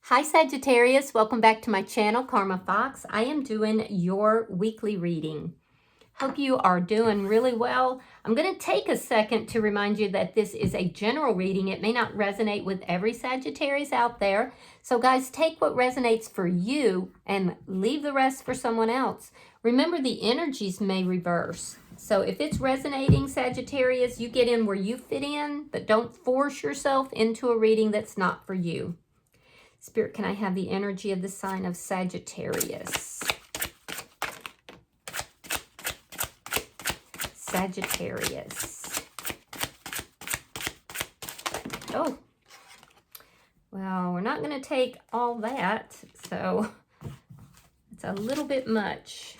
Hi Sagittarius, welcome back to my channel, Karma Fox. I am doing your weekly reading. Hope you are doing really well. I'm going to take a second to remind you that this is a general reading. It may not resonate with every Sagittarius out there. So guys, take what resonates for you and leave the rest for someone else. Remember, the energies may reverse. So if it's resonating, Sagittarius, you get in where you fit in, but don't force yourself into a reading that's not for you. Spirit, can I have the energy of the sign of Sagittarius? Sagittarius. Oh, well, we're not going to take all that, so it's a little bit much.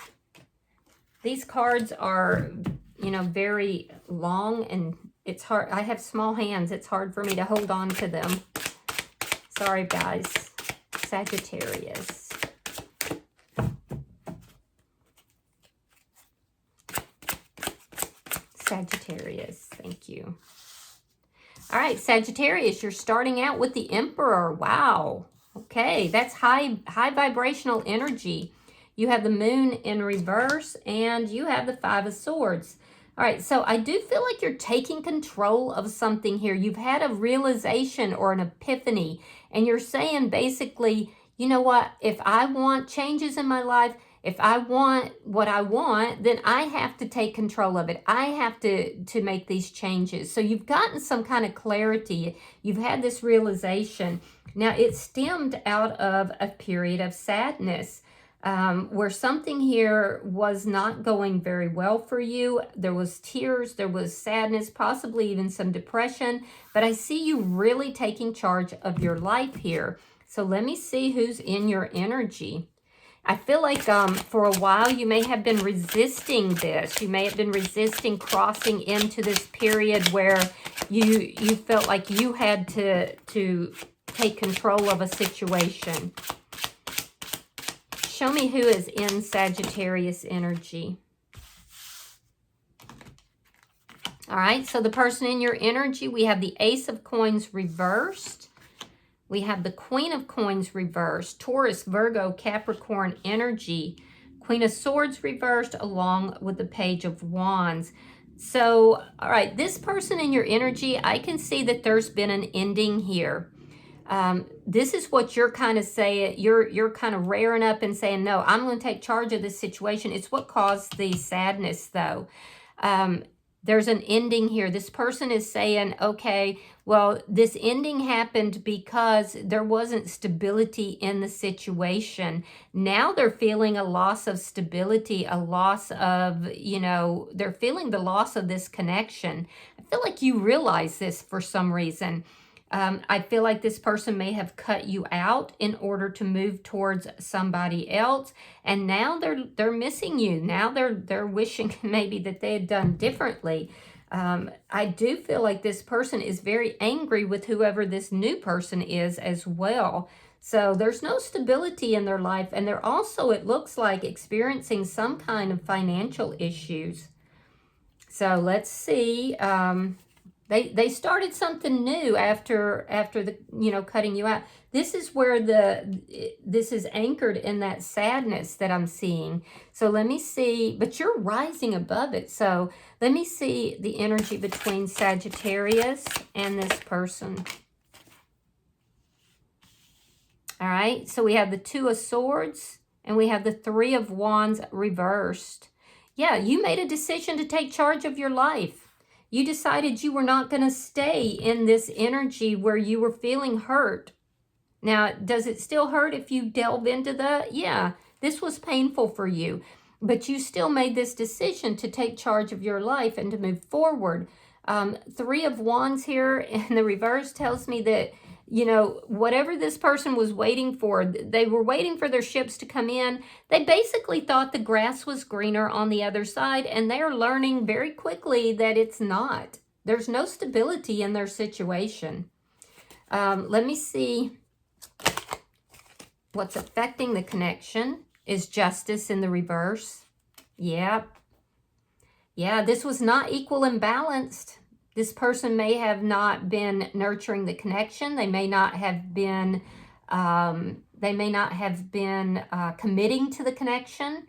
These cards are, very long, and it's hard. I have small hands. It's hard for me to hold on to them. Sorry, guys. Sagittarius. Sagittarius. Thank you. All right, Sagittarius, you're starting out with the Emperor. Wow. Okay, that's high vibrational energy. You have the Moon in reverse, and you have the Five of Swords. All right, so I do feel like you're taking control of something here. You've had a realization or an epiphany, and you're saying basically, you know what, if I want changes in my life, if I want what I want, then I have to take control of it. I have to make these changes. So you've gotten some kind of clarity. You've had this realization. Now, it stemmed out of a period of sadness. Where something here was not going very well for you. There was tears, there was sadness, possibly even some depression, but I see you really taking charge of your life here. So let me see who's in your energy. I feel like for a while you may have been resisting this. You may have been resisting crossing into this period where you felt like you had to take control of a situation. Show me who is in Sagittarius energy. All right, so the person in your energy, we have the Ace of Coins reversed. We have the Queen of Coins reversed. Taurus, Virgo, Capricorn energy. Queen of Swords reversed along with the Page of Wands. So, all right, this person in your energy, I can see that there's been an ending here. This is what you're kind of saying. You're kind of rearing up and saying, no, I'm going to take charge of this situation. It's what caused the sadness, though. There's an ending here. This person is saying, okay, well, this ending happened because there wasn't stability in the situation. Now they're feeling a loss of stability, a loss of, they're feeling the loss of this connection. I feel like you realize this for some reason. I feel like this person may have cut you out in order to move towards somebody else, and now they're missing you. Now they're wishing maybe that they had done differently. I do feel like this person is very angry with whoever this new person is as well. So there's no stability in their life, and they're also, it looks like, experiencing some kind of financial issues. So let's see. They started something new after the cutting you out. This is where this is anchored in that sadness that I'm seeing. So let me see, but you're rising above it. So let me see the energy between Sagittarius and this person. All right, so we have the Two of Swords and we have the Three of Wands reversed. Yeah, you made a decision to take charge of your life. You decided you were not going to stay in this energy where you were feeling hurt. Now, does it still hurt if you delve into yeah, this was painful for you, but you still made this decision to take charge of your life and to move forward. Three of Wands here in the reverse tells me that, whatever this person was waiting for, they were waiting for their ships to come in. They basically thought the grass was greener on the other side, and they're learning very quickly that it's not. There's no stability in their situation. Let me see what's affecting the connection. Is Justice in the reverse? Yep. Yeah, this was not equal and balanced. This person may have not been nurturing the connection. They may not have been They may not have been committing to the connection.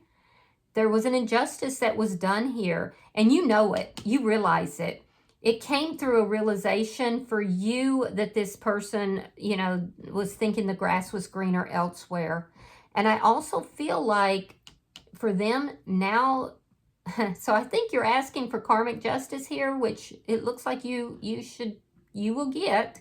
There was an injustice that was done here, and you know it. You realize it. It came through a realization for you that this person, you know, was thinking the grass was greener elsewhere. And I also feel like for them now, so I think you're asking for karmic justice here, which it looks like you will get.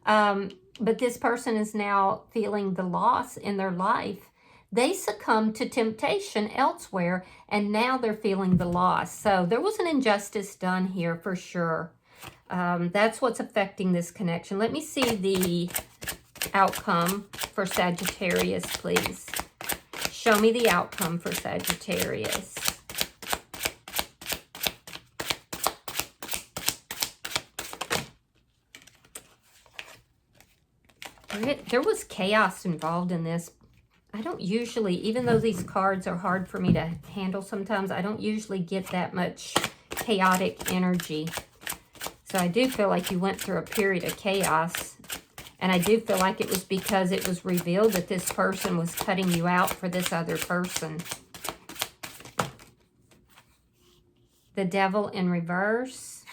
But this person is now feeling the loss in their life. They succumbed to temptation elsewhere, and now they're feeling the loss. So there was an injustice done here for sure. That's what's affecting this connection. Let me see the outcome for Sagittarius, please. Show me the outcome for Sagittarius. There was chaos involved in this. I don't usually, even though these cards are hard for me to handle sometimes, I don't usually get that much chaotic energy. So I do feel like you went through a period of chaos. And I do feel like it was because it was revealed that this person was cutting you out for this other person. The Devil in reverse.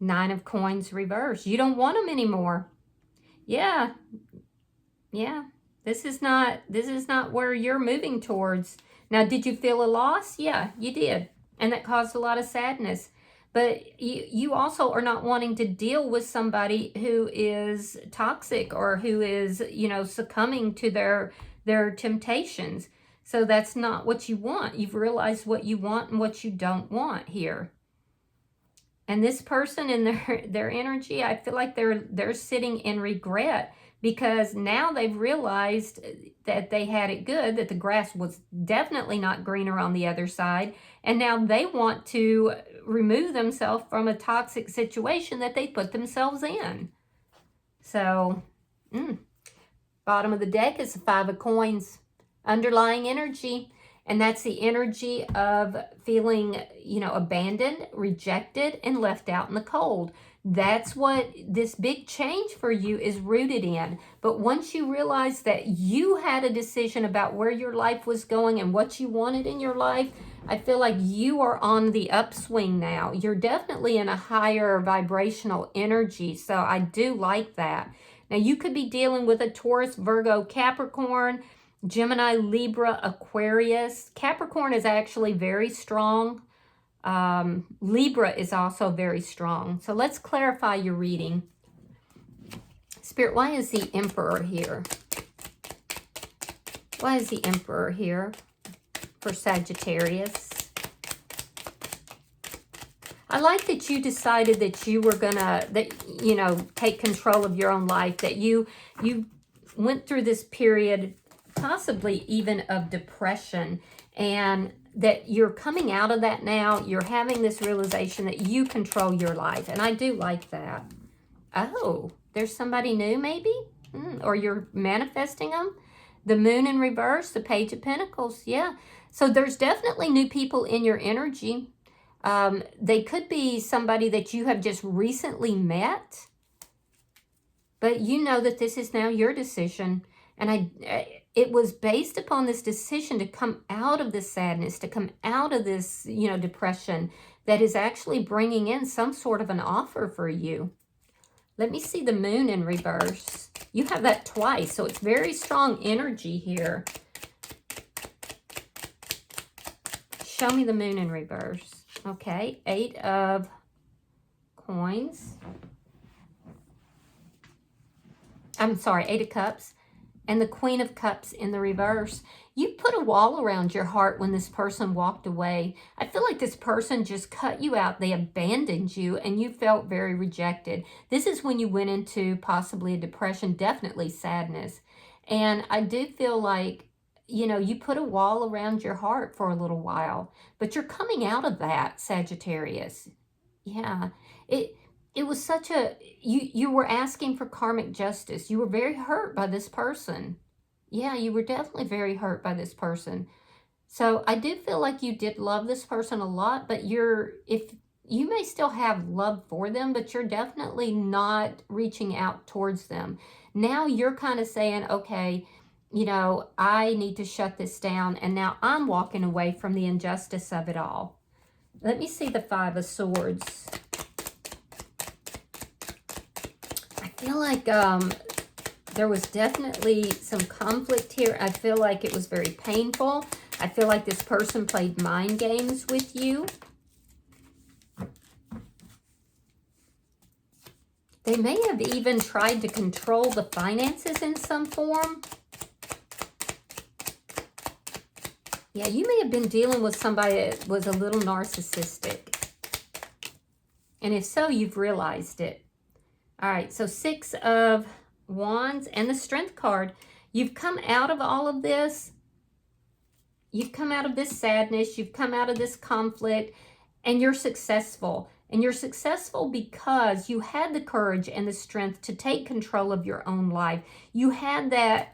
9 of Coins reverse. You don't want them anymore. Yeah. This is not where you're moving towards. Now, did you feel a loss? Yeah, you did. And that caused a lot of sadness. But you also are not wanting to deal with somebody who is toxic or who is, you know, succumbing to their temptations. So that's not what you want. You've realized what you want and what you don't want here. And this person in their energy, I feel like they're sitting in regret, because now they've realized that they had it good, that the grass was definitely not greener on the other side. And now they want to remove themselves from a toxic situation that they put themselves in. So, bottom of the deck is the 5 of Coins, underlying energy. And that's the energy of feeling, you know, abandoned, rejected, and left out in the cold. That's what this big change for you is rooted in. But once you realize that you had a decision about where your life was going and what you wanted in your life, I feel like you are on the upswing now. You're definitely in a higher vibrational energy. So I do like that. Now, you could be dealing with a Taurus, Virgo, Capricorn, Gemini, Libra, Aquarius. Capricorn is actually very strong. Libra is also very strong. So let's clarify your reading. Spirit, why is the Emperor here? Why is the Emperor here for Sagittarius? I like that you decided that you were gonna, take control of your own life, that you went through this period possibly even of depression, and that you're coming out of that now. You're having this realization that you control your life, and I do like that. Oh, there's somebody new maybe? Or you're manifesting them. The Moon in reverse, the Page of Pentacles, yeah. So there's definitely new people in your energy. They could be somebody that you have just recently met, but you know that this is now your decision. And it was based upon this decision to come out of this sadness, to come out of this, depression, that is actually bringing in some sort of an offer for you. Let me see the Moon in reverse. You have that twice, so it's very strong energy here. Show me the Moon in reverse. Okay, 8 of Coins. I'm sorry, 8 of Cups. And the Queen of Cups in the reverse. You put a wall around your heart when this person walked away. I feel like this person just cut you out. They abandoned you, and you felt very rejected. This is when you went into possibly a depression, definitely sadness. And I do feel like, you put a wall around your heart for a little while, but you're coming out of that, Sagittarius. Yeah, it was such a, you were asking for karmic justice. You were very hurt by this person. Yeah, you were definitely very hurt by this person. So I do feel like you did love this person a lot, but you may still have love for them, but you're definitely not reaching out towards them. Now you're kind of saying, okay, you know, I need to shut this down, and now I'm walking away from the injustice of it all. Let me see the Five of Swords. I feel like there was definitely some conflict here. I feel like it was very painful. I feel like this person played mind games with you. They may have even tried to control the finances in some form. Yeah, you may have been dealing with somebody that was a little narcissistic. And if so, you've realized it. All right, so Six of Wands and the Strength card. You've come out of all of this. You've come out of this sadness. You've come out of this conflict, and you're successful. And you're successful because you had the courage and the strength to take control of your own life. You had that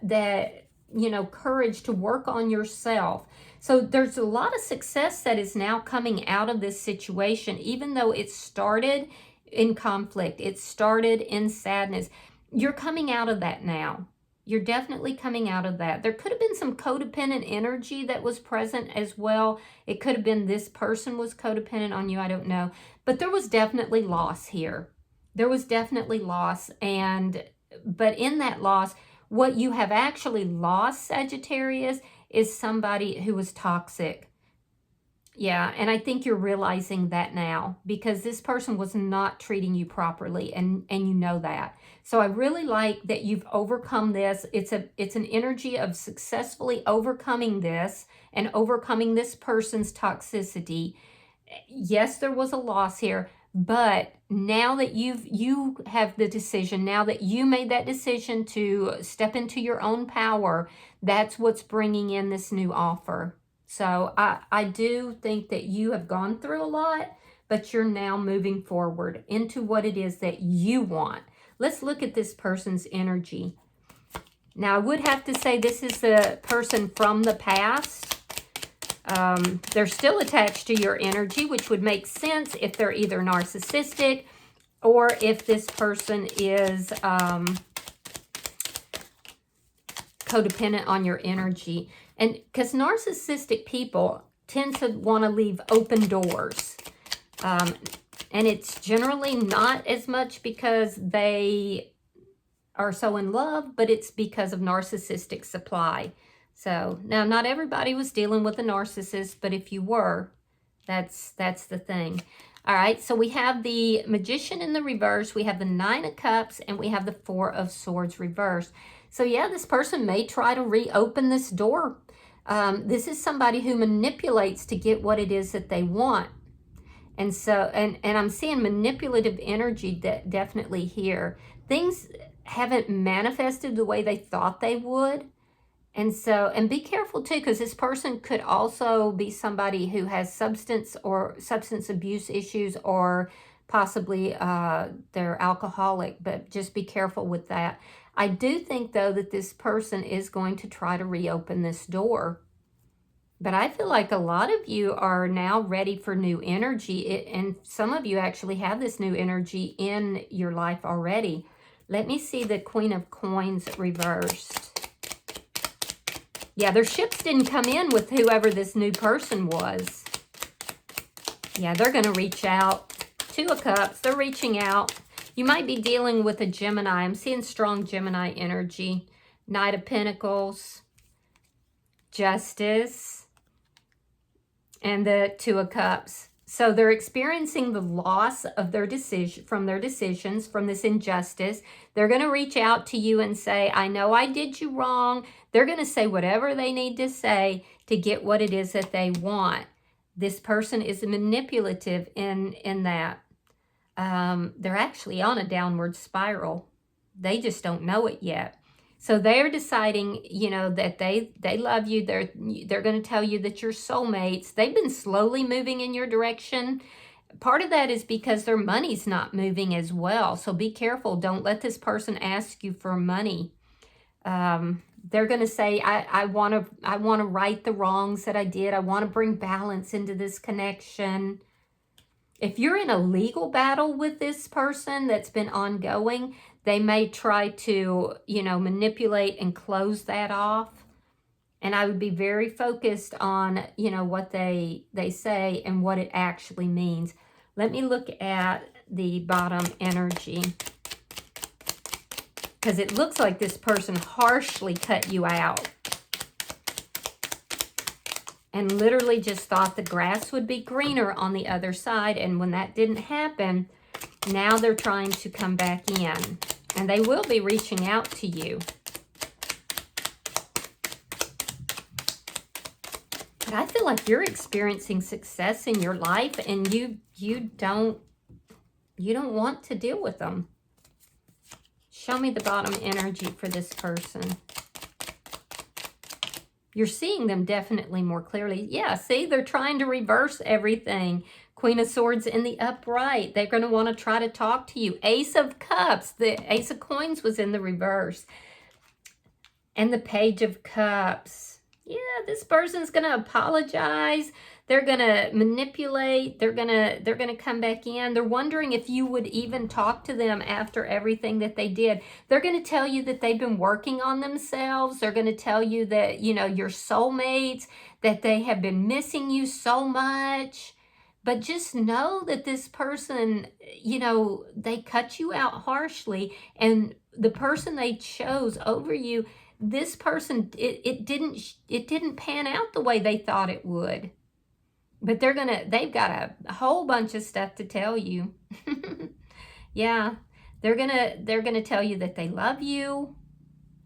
you know, courage to work on yourself. So there's a lot of success that is now coming out of this situation, even though it started in conflict. It started in sadness. You're coming out of that now. You're definitely coming out of that. There could have been some codependent energy that was present as well. It could have been this person was codependent on you. I don't know. But there was definitely loss here. There was definitely loss. But in that loss, what you have actually lost, Sagittarius, is somebody who was toxic. Yeah, and I think you're realizing that now because this person was not treating you properly, and you know that. So I really like that you've overcome this. It's an energy of successfully overcoming this and overcoming this person's toxicity. Yes, there was a loss here, but now that you have the decision, now that you made that decision to step into your own power, that's what's bringing in this new offer. So I do think that you have gone through a lot, but you're now moving forward into what it is that you want. Let's look at this person's energy. Now, I would have to say this is the person from the past. They're still attached to your energy, which would make sense if they're either narcissistic or if this person is codependent on your energy. And because narcissistic people tend to want to leave open doors. And it's generally not as much because they are so in love, but it's because of narcissistic supply. So now not everybody was dealing with a narcissist, but if you were, that's the thing. All right, so we have the Magician in the reverse, we have the Nine of Cups, and we have the Four of Swords reversed. So yeah, this person may try to reopen this door. This is somebody who manipulates to get what it is that they want. And so, and I'm seeing manipulative energy definitely here. Things haven't manifested the way they thought they would. And so, and be careful too, because this person could also be somebody who has substance abuse issues, or possibly they're alcoholic, but just be careful with that. I do think though that this person is going to try to reopen this door. But I feel like a lot of you are now ready for new energy, and some of you actually have this new energy in your life already. Let me see the Queen of Coins reversed. Yeah, their ships didn't come in with whoever this new person was. Yeah, they're going to reach out. Two of Cups, they're reaching out. You might be dealing with a Gemini. I'm seeing strong Gemini energy. Knight of Pentacles, Justice, and the Two of Cups. So they're experiencing the loss of their decisions, from this injustice. They're going to reach out to you and say, I know I did you wrong. They're going to say whatever they need to say to get what it is that they want. This person is manipulative in that. They're actually on a downward spiral. They just don't know it yet. So they're deciding, you know, that they love you. They're going to tell you that you're soulmates. They've been slowly moving in your direction. Part of that is because their money's not moving as well. So be careful. Don't let this person ask you for money. They're going to say, I want to right the wrongs that I did. I want to bring balance into this connection. If you're in a legal battle with this person that's been ongoing, they may try to, you know, manipulate and close that off. And I would be very focused on, you know, what they say and what it actually means. Let me look at the bottom energy, because it looks like this person harshly cut you out and literally just thought the grass would be greener on the other side. And when that didn't happen, now they're trying to come back in, and they will be reaching out to you. But I feel like you're experiencing success in your life, and you don't want to deal with them. Show me the bottom energy for this person. You're seeing them definitely more clearly. Yeah, see, they're trying to reverse everything. Queen of Swords in the upright. They're going to want to try to talk to you. Ace of Cups. The Ace of Coins was in the reverse. And the Page of Cups. Yeah, this person's going to apologize. They're going to manipulate. They're going to come back in. They're wondering if you would even talk to them after everything that they did. They're going to tell you that they've been working on themselves. They're going to tell you that, you know, you're soulmates, that they have been missing you so much. But just know that this person, you know, they cut you out harshly, and the person they chose over you, this person, it didn't pan out the way they thought it would. But they've got a whole bunch of stuff to tell you. Yeah, they're gonna tell you that they love you.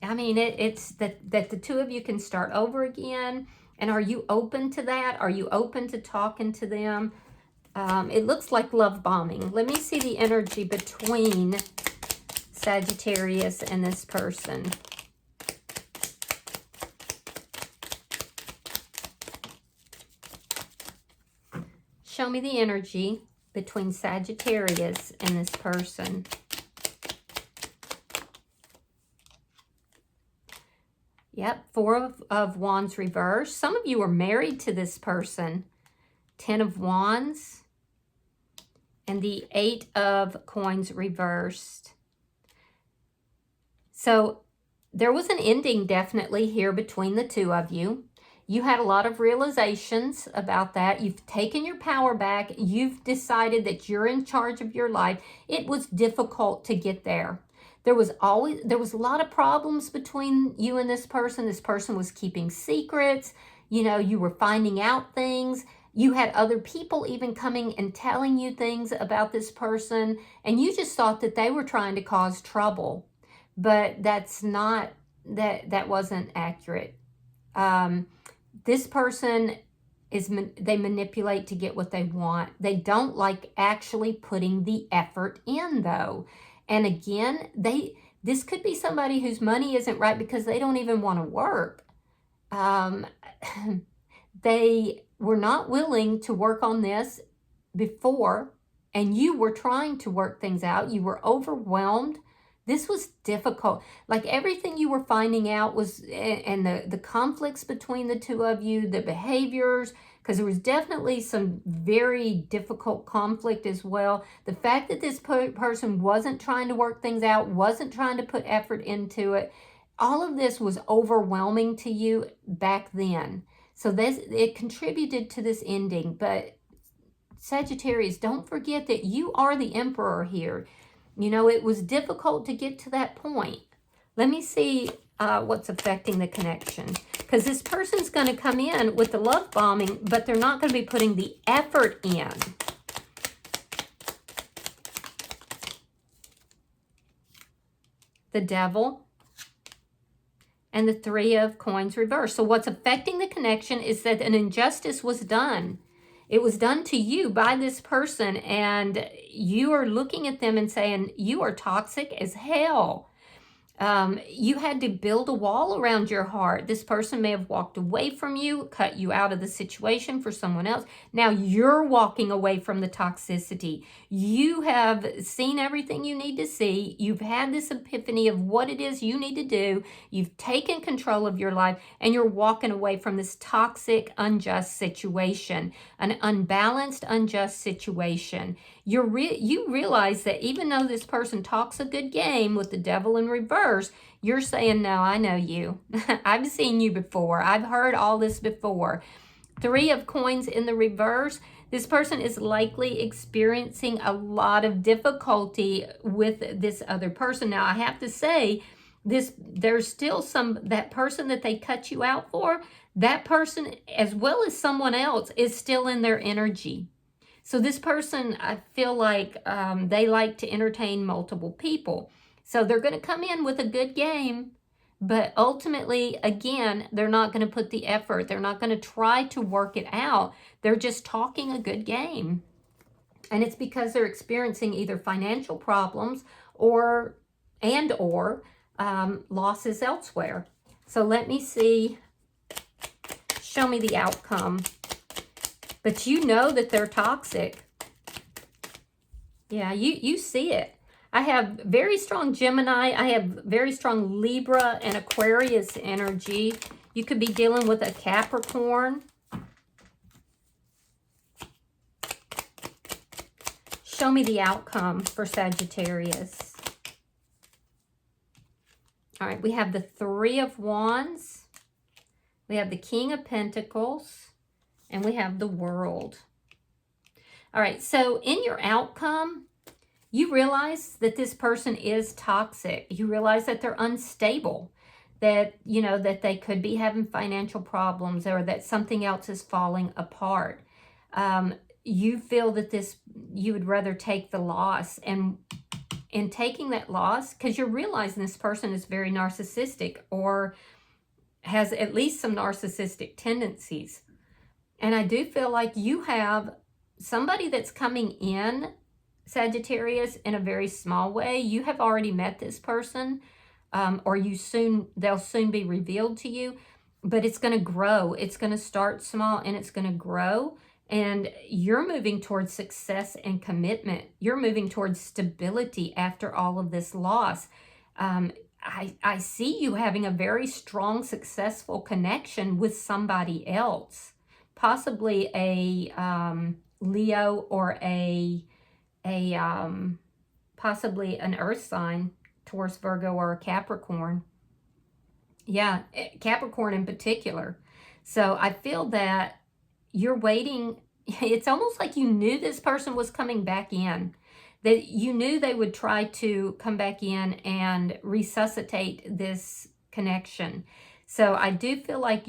I mean, it's that the two of you can start over again. And are you open to that? Are you open to talking to them? It looks like love bombing. Let me see the energy between Sagittarius and this person. Show me the energy between Sagittarius and this person. Yep, Four of Wands reversed. Some of you are married to this person. 10 of Wands. And the 8 of Coins reversed. So there was an ending definitely here between the two of you. You had a lot of realizations about that. You've taken your power back. You've decided that you're in charge of your life. It was difficult to get there. There was a lot of problems between you and this person. This person was keeping secrets. You know, you were finding out things. You had other people even coming and telling you things about this person, and you just thought that they were trying to cause trouble. But that wasn't accurate. This person they manipulate to get what they want. They don't like actually putting the effort in, though. And again, this could be somebody whose money isn't right because they don't even want to work. They were not willing to work on this before, and you were trying to work things out. You were overwhelmed. This was difficult. Like everything you were finding out was, and the conflicts between the two of you, the behaviors, because there was definitely some very difficult conflict as well. The fact that this person wasn't trying to work things out, wasn't trying to put effort into it, all of this was overwhelming to you back then. So it contributed to this ending. But Sagittarius, don't forget that you are the emperor here. You know, it was difficult to get to that point. Let me see what's affecting the connection. Because this person's going to come in with the love bombing, but they're not going to be putting the effort in. The Devil. And the 3 of Coins reversed. So what's affecting the connection is that an injustice was done. It was done to you by this person, and you are looking at them and saying, you are toxic as hell. You had to build a wall around your heart. This person may have walked away from you, cut you out of the situation for someone else. Now you're walking away from the toxicity. You have seen everything you need to see. You've had this epiphany of what it is you need to do. You've taken control of your life, and you're walking away from this toxic, unjust situation, an unbalanced, unjust situation. You realize that even though this person talks a good game with the devil in reverse, you're saying, no, I know you. I've seen you before. I've heard all this before. 3 of Coins in the reverse. This person is likely experiencing a lot of difficulty with this other person. Now, I have to say, there's still that person that they cut you out for, that person, as well as someone else, is still in their energy. So this person, I feel like they like to entertain multiple people. So they're going to come in with a good game, but ultimately, again, they're not going to put the effort. They're not going to try to work it out. They're just talking a good game. And it's because they're experiencing either financial problems or losses elsewhere. So let me see. Show me the outcome. But you know that they're toxic. Yeah, you see it. I have very strong Gemini. I have very strong Libra and Aquarius energy. You could be dealing with a Capricorn. Show me the outcome for Sagittarius. All right, we have the 3 of Wands. We have the King of Pentacles. And we have the World. All right, so in your outcome, you realize that this person is toxic. You realize that they're unstable, that, that they could be having financial problems, or that something else is falling apart. You feel that you would rather take the loss, and in taking that loss, because you're realizing this person is very narcissistic or has at least some narcissistic tendencies. And I do feel like you have somebody that's coming in, Sagittarius, in a very small way. You have already met this person, or they'll soon be revealed to you, but it's going to grow. It's going to start small and it's going to grow. And you're moving towards success and commitment. You're moving towards stability after all of this loss. I see you having a very strong, successful connection with somebody else. Possibly a Leo, or possibly an earth sign, Taurus, Virgo, or a Capricorn. Yeah, Capricorn in particular. So I feel that you're waiting. It's almost like you knew this person was coming back in, that you knew they would try to come back in and resuscitate this connection. So I do feel like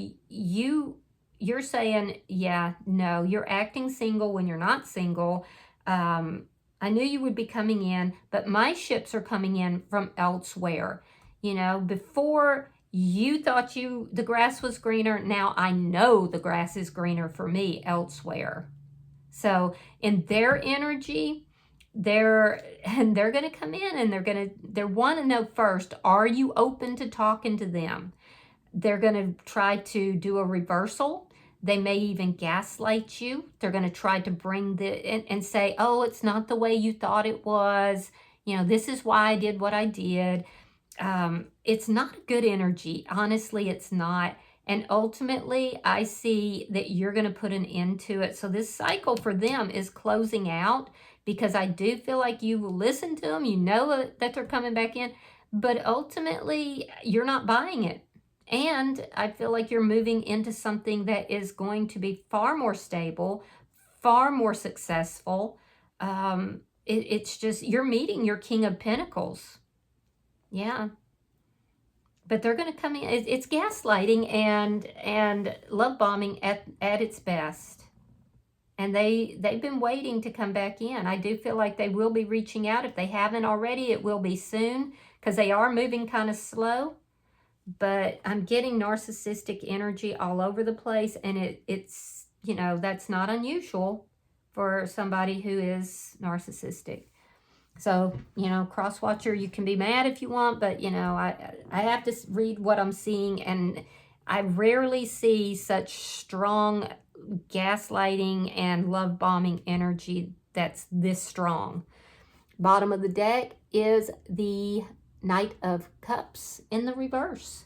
you're saying, yeah, no, you're acting single when you're not single. I knew you would be coming in, but my ships are coming in from elsewhere. Before you thought the grass was greener, now I know the grass is greener for me elsewhere. So in their energy, they're going to come in, and they want to know first, are you open to talking to them? They're going to try to do a reversal. They may even gaslight you. They're going to try to bring and say, oh, it's not the way you thought it was. This is why I did what I did. It's not a good energy. Honestly, it's not. And ultimately, I see that you're going to put an end to it. So this cycle for them is closing out, because I do feel like you will listen to them. You know that they're coming back in, but ultimately, you're not buying it. And I feel like you're moving into something that is going to be far more stable, far more successful. It's just, you're meeting your King of Pentacles. Yeah. But they're going to come in. It's gaslighting and love bombing at its best. And they've been waiting to come back in. I do feel like they will be reaching out. If they haven't already, it will be soon, because they are moving kind of slow. But I'm getting narcissistic energy all over the place, and it's that's not unusual for somebody who is narcissistic. So, you know, cross watcher, you can be mad if you want, but, you know, I have to read what I'm seeing, and I rarely see such strong gaslighting and love bombing energy that's this strong. Bottom of the deck is the Knight of Cups in the reverse.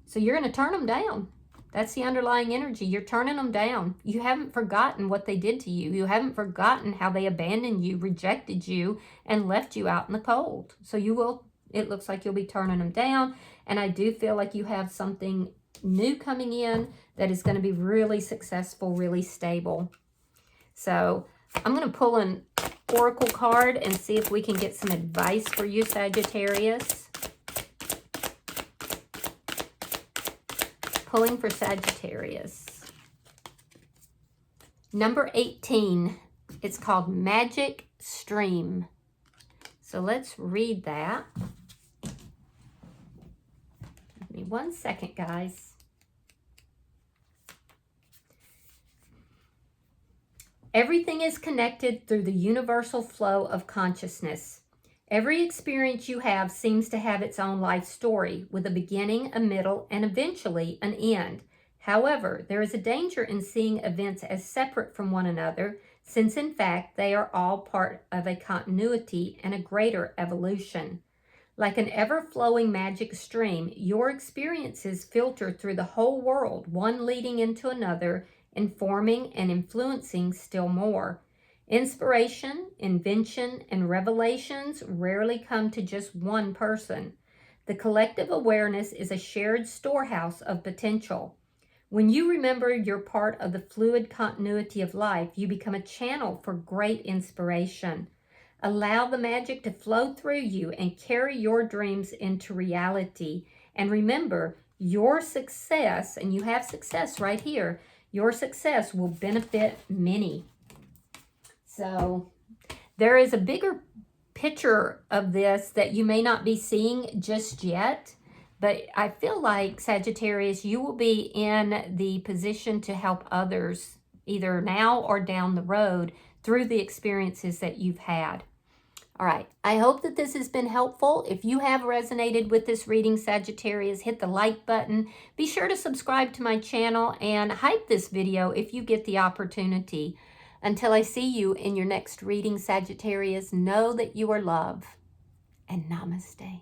So you're going to turn them down. That's the underlying energy. You're turning them down. You haven't forgotten what they did to you. You haven't forgotten how they abandoned you, rejected you, and left you out in the cold. So you will, it looks like you'll be turning them down. And I do feel like you have something new coming in that is going to be really successful, really stable. So I'm going to pull an oracle card and see if we can get some advice for you, Sagittarius. Pulling for Sagittarius. Number 18. It's called Magic Stream. So let's read that. Give me 1 second, guys. Everything is connected through the universal flow of consciousness. Every experience you have seems to have its own life story, with a beginning, a middle, and eventually an end. However, there is a danger in seeing events as separate from one another, since in fact they are all part of a continuity and a greater evolution. Like an ever-flowing magic stream, your experiences filter through the whole world, one leading into another, informing and influencing still more. Inspiration, invention, and revelations rarely come to just one person. The collective awareness is a shared storehouse of potential. When you remember you're part of the fluid continuity of life, you become a channel for great inspiration. Allow the magic to flow through you and carry your dreams into reality. And remember, your success, and you have success right here, your success will benefit many. So there is a bigger picture of this that you may not be seeing just yet, but I feel like, Sagittarius, you will be in the position to help others either now or down the road through the experiences that you've had. All right, I hope that this has been helpful. If you have resonated with this reading, Sagittarius, hit the like button. Be sure to subscribe to my channel and hype this video if you get the opportunity. Until I see you in your next reading, Sagittarius, know that you are loved, and namaste.